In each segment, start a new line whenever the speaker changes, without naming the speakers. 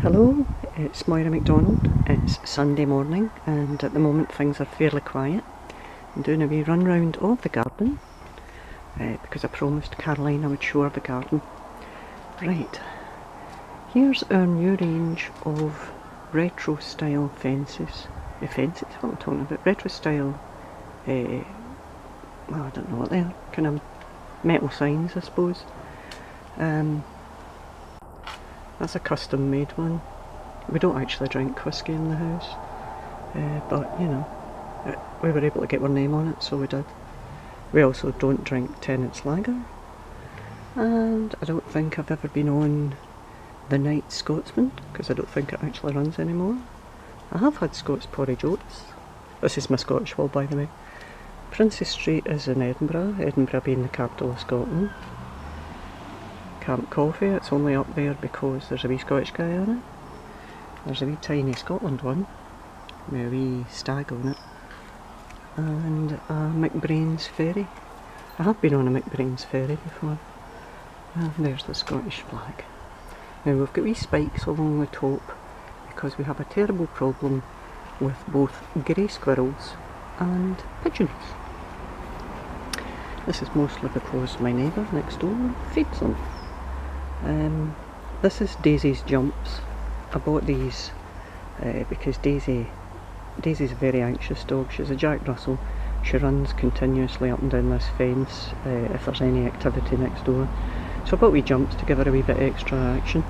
Hello, it's Moira McDonald. It's Sunday morning and at the moment things are fairly quiet. I'm doing a wee run round of the garden because I promised Caroline I would show her the garden. Right, here's our new range of retro style fences. Fences? What am I talking about? Retro style, well, I don't know what they are, kind of metal signs I suppose. That's a custom made one. We don't actually drink whiskey in the house, but you know, we were able to get our name on it, so we did. We also don't drink Tennant's Lager, and I don't think I've ever been on the Night Scotsman, because I don't think it actually runs anymore. I have had Scots porridge oats. This is my Scottish wall, by the way. Princess Street is in Edinburgh, Edinburgh being the capital of Scotland. Camp Coffee, it's only up there because there's a wee Scottish guy on it. There's a wee tiny Scotland one with a wee stag on it. And McBrain's Ferry. I have been on a McBrain's Ferry before. And there's the Scottish flag. Now we've got wee spikes along the top because we have a terrible problem with both grey squirrels and pigeons. This is mostly because my neighbour next door feeds them. This is Daisy's Jumps. I bought these because Daisy's a very anxious dog. She's a Jack Russell. She runs continuously up and down this fence if there's any activity next door. So I bought wee jumps to give her a wee bit extra action.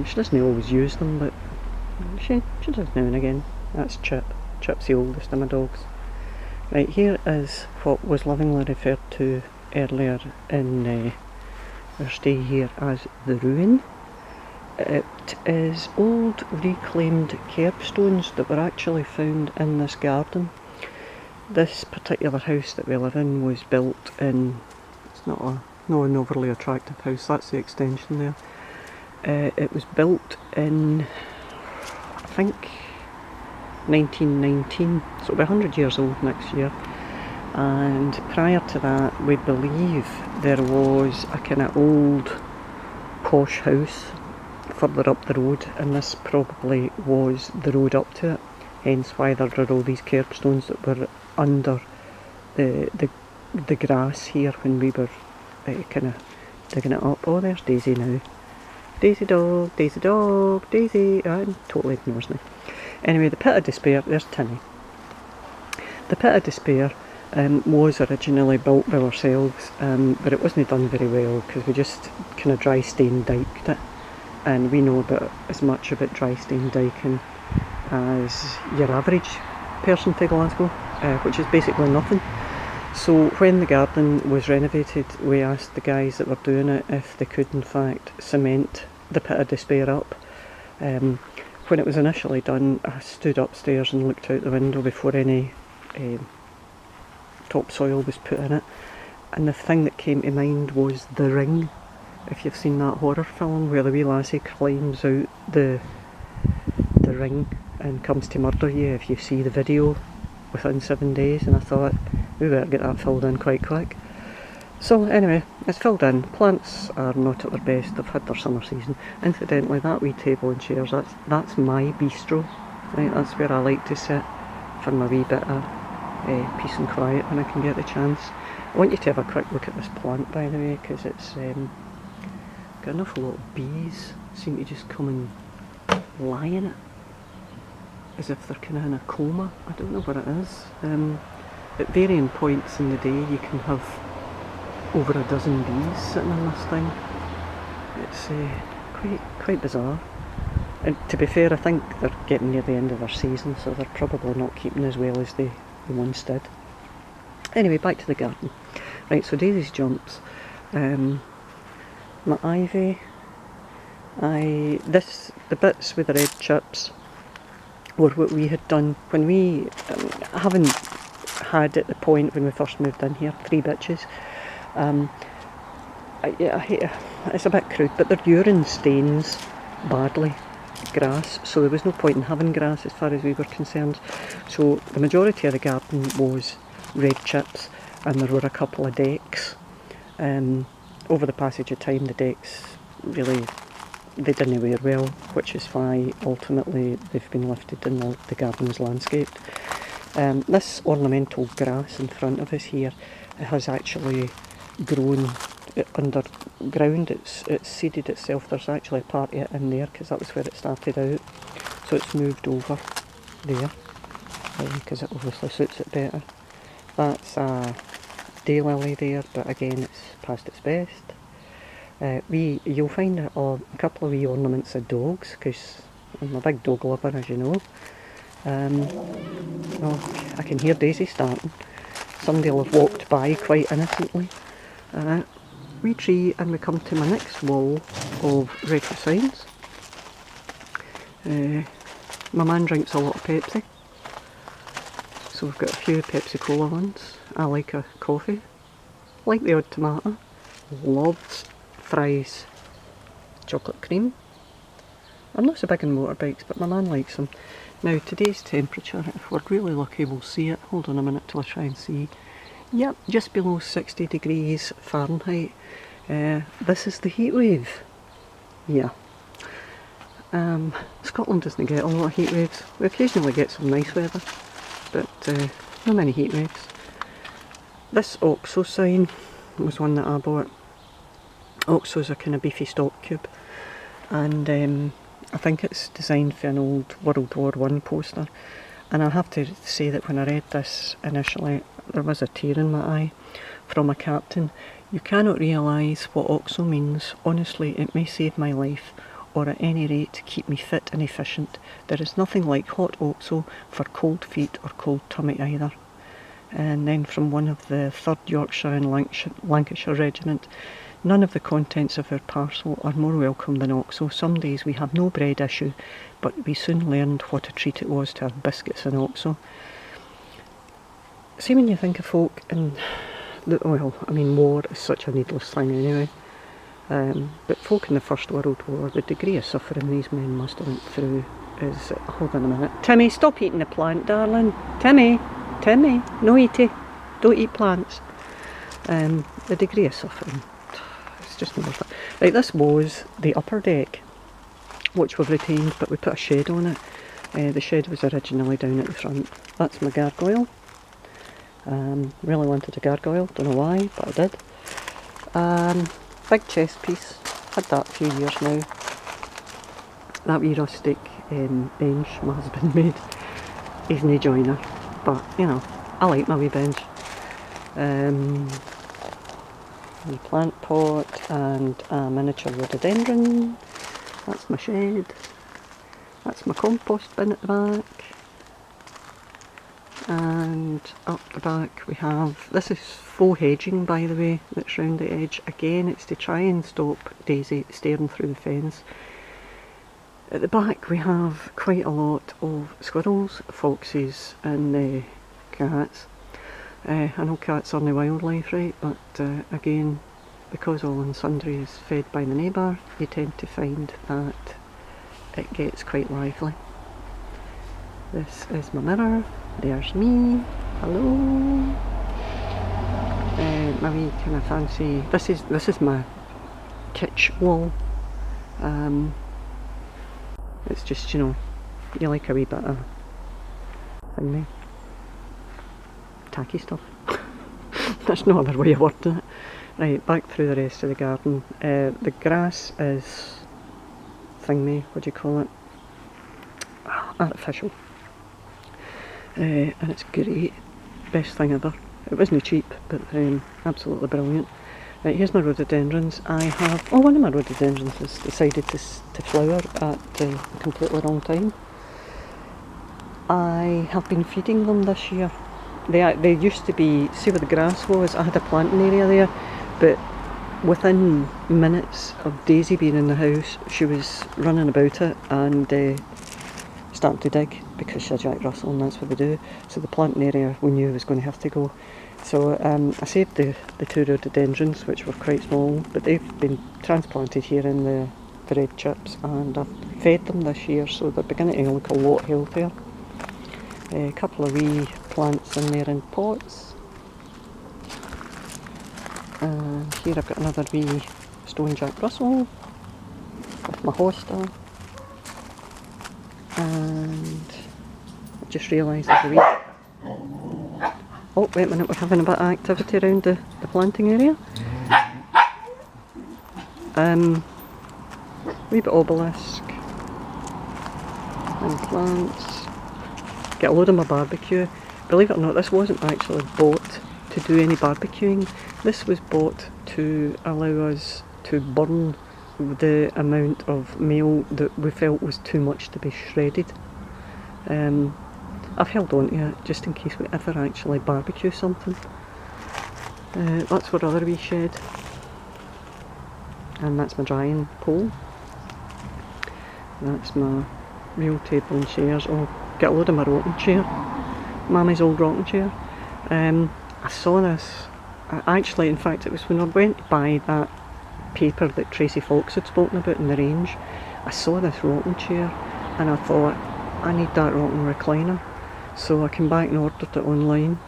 She doesn't always use them, but she does now and again. That's Chip. Chip's the oldest of my dogs. Right, here is what was lovingly referred to earlier in our stay here as the ruin. It is old reclaimed curbstones that were actually found in this garden. This particular house that we live in was built in, it's not an overly attractive house, that's the extension there. It was built in, I think, 1919, so it'll be 100 years old next year. And prior to that, we believe there was a kind of old posh house further up the road, and this probably was the road up to it, hence why there are all these curbstones that were under the grass here when we were kind of digging it up. Oh, there's Daisy now. Daisy dog, Daisy dog, Daisy, totally ignores me. Anyway, the Pit of Despair, there's Tinny. The Pit of Despair was originally built by ourselves, but it wasn't done very well because we just kind of dry stain diked it, and we know about as much about dry stain diking as your average person to Glasgow, which is basically nothing. So when the garden was renovated, we asked the guys that were doing it if they could in fact cement the Pit of Despair up. When it was initially done, I stood upstairs and looked out the window before any topsoil was put in it, and the thing that came to mind was The Ring. If you've seen that horror film where the wee lassie climbs out the ring and comes to murder you if you see the video within 7 days, and I thought we better get that filled in quite quick. So anyway, it's filled in. Plants are not at their best, they've had their summer season. Incidentally, that wee table and chairs, that's my bistro, right? That's where I like to sit for my wee bit of peace and quiet when I can get the chance. I want you to have a quick look at this plant, by the way, because it's got an awful lot of bees seem to just come and lie in it as if they're kind of in a coma. I don't know what it is. At varying points in the day you can have over a dozen bees sitting in this thing. It's quite bizarre. And to be fair, I think they're getting near the end of their season, so they're probably not keeping as well as they once did. Anyway, back to the garden. Right, so Daisy's Jumps. My ivy. The bits with the red chips were what we had done when we haven't had at the point when we first moved in here 3 bitches. I hate it. It's a bit crude, but their urine stains badly grass, so there was no point in having grass as far as we were concerned. So the majority of the garden was red chips, and there were a couple of decks. Over the passage of time, the decks really they didn't wear well, which is why ultimately they've been lifted and the garden's landscaped. This ornamental grass in front of us here has actually grown underground. It's seeded itself. There's actually a part of it in there because that was where it started out. So it's moved over there because it obviously suits it better. That's a daylily there, but again it's past its best. You'll find a couple of wee ornaments of dogs, because I'm a big dog lover, as you know. Oh, I can hear Daisy starting. Somebody will have walked by quite innocently. Wee tree, and we come to my next wall of retro signs. My man drinks a lot of Pepsi, so we've got a few Pepsi Cola ones. I like a coffee, like the odd tomato, loves fries, chocolate cream. I'm not so big on motorbikes, but my man likes them. Now today's temperature, if we're really lucky we'll see it. Hold on a minute till I try and see. Yep, just below 60 degrees Fahrenheit. This is the heat wave. Yeah. Scotland doesn't get a lot of heat waves. We occasionally get some nice weather, but not many heat waves. This OXO sign was one that I bought. OXO's a kind of beefy stock cube, and I think it's designed for an old World War I poster. And I have to say that when I read this initially, there was a tear in my eye from a captain. You cannot realise what OXO means. Honestly, it may save my life, or at any rate keep me fit and efficient. There is nothing like hot OXO for cold feet or cold tummy either. And then from one of the 3rd Yorkshire and Lancashire Regiment, none of the contents of our parcel are more welcome than OXO. Some days we have no bread issue, but we soon learned what a treat it was to have biscuits and OXO. See, when you think of folk in well, I mean, war is such a needless thing anyway. But folk in the First World War, the degree of suffering these men must have went through is... hold on a minute. Timmy, stop eating the plant, darling. Timmy, no eaty. Don't eat plants. The degree of suffering, it's just not worth it. Right, this was the upper deck, which we've retained, but we put a shed on it. The shed was originally down at the front. That's my gargoyle. Really wanted a gargoyle, don't know why, but I did. Big chest piece, had that a few years now. That wee rustic bench my husband made. He's no joiner, but you know, I like my wee bench. A plant pot and a miniature rhododendron. That's my shed. That's my compost bin at the back. And up the back we have, this is faux hedging by the way, that's round the edge. Again, it's to try and stop Daisy staring through the fence. At the back we have quite a lot of squirrels, foxes and cats. I know cats aren't wildlife, right, but again, because all and sundry is fed by the neighbour, you tend to find that it gets quite lively. This is my mirror. There's me. Hello. My wee kind of fancy. This is my kitsch wall. It's just, you know, you like a wee bit of thingy, tacky stuff. There's no other way of wording it. Right, back through the rest of the garden. The grass is thingy. What do you call it? Artificial. And it's great, best thing ever. It wasn't cheap, but absolutely brilliant. Right, here's my rhododendrons. I have, one of my rhododendrons has decided to flower at the completely wrong time. I have been feeding them this year. They used to be, see where the grass was, I had a planting area there, but within minutes of Daisy being in the house, she was running about it and starting to dig, because she's a Jack Russell and that's what they do. So the planting area we knew was going to have to go. So I saved the 2 rhododendrons, which were quite small, but they've been transplanted here in the red chips, and I've fed them this year, so they're beginning to look a lot healthier. A couple of wee plants in there in pots. And here I've got another wee stone Jack Russell with my hosta, and I just realised there's a wee... Oh, wait a minute, we're having a bit of activity around the planting area. Wee bit obelisk and plants. Get a load of my barbecue. Believe it or not, this wasn't actually bought to do any barbecuing. This was bought to allow us to burn the amount of meal that we felt was too much to be shredded. I've held on to it just in case we ever actually barbecue something. That's our other wee shed. And that's my drying pole. That's my real table and chairs. Oh, get a load of my rocking chair. Mummy's old rocking chair. I saw this, actually, in fact, it was when I went to buy that paper that Tracy Fox had spoken about in the range. I saw this rocking chair and I thought, I need that rocking recliner. So I came back and ordered it online.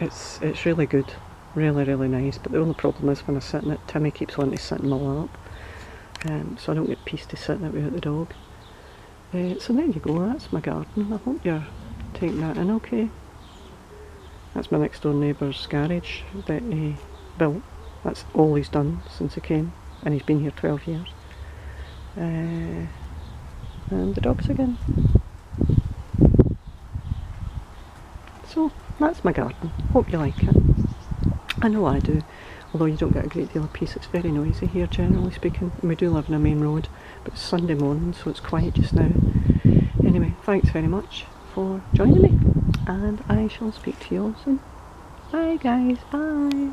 It's really good. Really, really nice. But the only problem is when I sit in it, Timmy keeps wanting to sit in my lap. So I don't get peace to sit in it without the dog. So there you go, that's my garden. I hope you're taking that in okay. That's my next door neighbour's garage that he built. That's all he's done since he came, and he's been here 12 years. And the dogs again. So that's my garden. Hope you like it. I know I do, although you don't get a great deal of peace. It's very noisy here, generally speaking, and we do live in a main road, but it's Sunday morning, so it's quiet just now. Anyway, thanks very much for joining me, and I shall speak to you all soon. Bye guys, bye!